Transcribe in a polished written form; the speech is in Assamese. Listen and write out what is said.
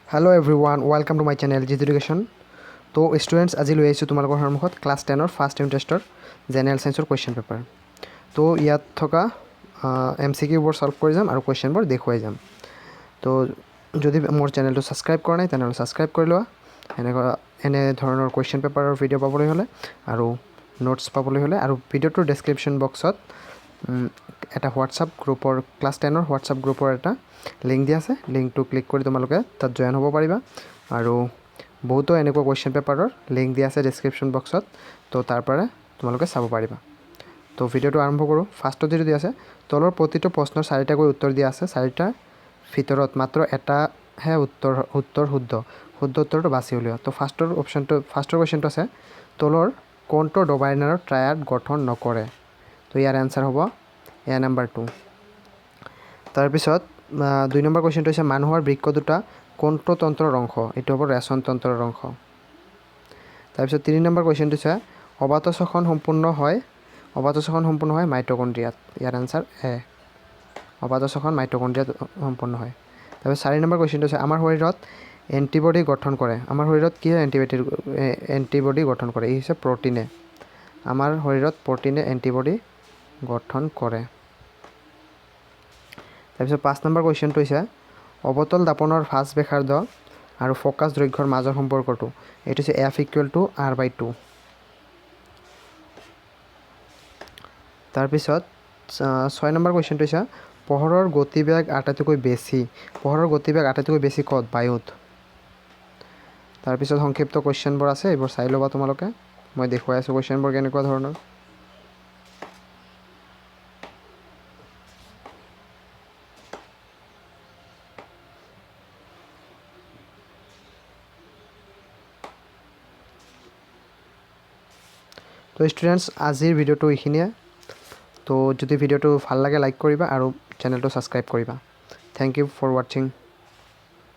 Hello everyone, welcome to my channel G Education. So students, আজি লৈ আহিছো তোমালোকৰ সন্মুখত ক্লাছ 10 ৰ ফাৰ্ষ্ট ইউনিট টেষ্টৰ জেনেৰেল সায়েন্সৰ কোৱেশ্চন পেপাৰ। তো ইয়াত থকা এমসিকিউ বোৰ সলভ কৰি যাম আৰু কোৱেশ্চন বোৰ দেখুৱাই যাম। তো যদি মোৰ চেনেলটো সাবস্ক্ৰাইব কৰা নাই তেনেহলে সাবস্ক্ৰাইব কৰি লোৱা। এনে ধৰণৰ কোৱেশ্চন পেপাৰৰ ভিডিও পাবলৈ হলে আৰু নোটস পাবলৈ হলে আৰু ভিডিওটোৰ ডেসক্ৰিপচন বক্সত এটা হোৱাটসঅ্যাপ গ্ৰুপৰ ক্লাছ 10 ৰ হোৱাটসঅ্যাপ গ্ৰুপৰ এটা লিংক দিয়া আছে। লিংকটো ক্লিক কৰি তোমালোকে তাত জয়েন হ'ব পাৰিবা আৰু বহুতো এনেকুৱা কোৱেশ্চন পেপাৰৰ লিংক দিয়া আছে ডেসক্ৰিপচন বক্সত। তো তাৰ পৰা তোমালোকে চাব পাৰিবা। তো ভিডিওটো আৰম্ভ কৰো। ফাৰ্ষ্টত যেটো দিয়া আছে তলৰ প্ৰতিটো প্ৰশ্নৰ 4টাকৈ উত্তৰ দিয়া আছে। 4টাৰ ভিতৰত মাত্ৰ এটাহে উত্তৰ শুদ্ধ উত্তৰটো বাছি উলিওৱা। তো ফাৰ্ষ্টৰ কোৱেশ্চনটো আছে তলৰ কোনটো ডবাইনাৰৰ ট্ৰায়াড গঠন নকৰে। তো ইয়াৰ আনসাৰ হ'ব এ নাম্বাৰ 2। তাৰ পিছত 2 নম্বৰ কোৱেশ্চনটো আছে মানুহৰ বৃক্ক দুটা কোনটো তন্ত্ৰৰ অংশ। এটো হ'ব ৰেচন তন্ত্ৰৰ অংশ। তাৰ পিছত 3 নম্বৰ কোৱেশ্চনটো আছে অবাতশ্বসন সম্পূৰ্ণ হয় মাইটোকন্ড্ৰিয়াত। ইয়াৰ আনসাৰ এ অবাতশ্বসন মাইটোকন্ড্ৰিয়াত সম্পূৰ্ণ হয়। তাৰ পিছত 4 নম্বৰ কোৱেশ্চনটো আছে আমাৰ শৰীৰত এন্টিবডি গঠন কৰে। আমাৰ শৰীৰত কি এন্টিবডি গঠন কৰে? ই হৈছে প্ৰটিনে। আমাৰ শৰীৰত প্ৰটিনে এন্টিবডি গঠন কৰে। তাৰ পিছত 5 নম্বৰ কোৱেশ্চনটো হৈছে অবতল দাপনৰ ফাজ ব্যাসাৰ্ধ আৰু ফোকাস দৈৰ্ঘ্যৰ মাজৰ সম্পৰ্কটো। এটো হৈছে F = R/2। তাৰ পিছত 6 নম্বৰ কোৱেশ্চনটো হৈছে পোহৰৰ গতিবেগ আটাইতকৈ বেছি ক'ত? বায়ুত। তাৰ পিছত সংক্ষিপ্ত কোৱেশ্চনবোৰ আছে, এইবোৰ চাই লবা তোমালোকে। মই দেখুৱাই আছো কোৱেশ্চনবোৰ কেনেকুৱা ধৰণৰ। তো স্টুডেন্টস আজিৰ ভিডিওটো এইখিনিয়ে। তো যদি ভিডিওটো ভাল লাগে লাইক কৰিবা আৰু চেনেলটো সাবস্ক্ৰাইব কৰিবা। Thank you for watching.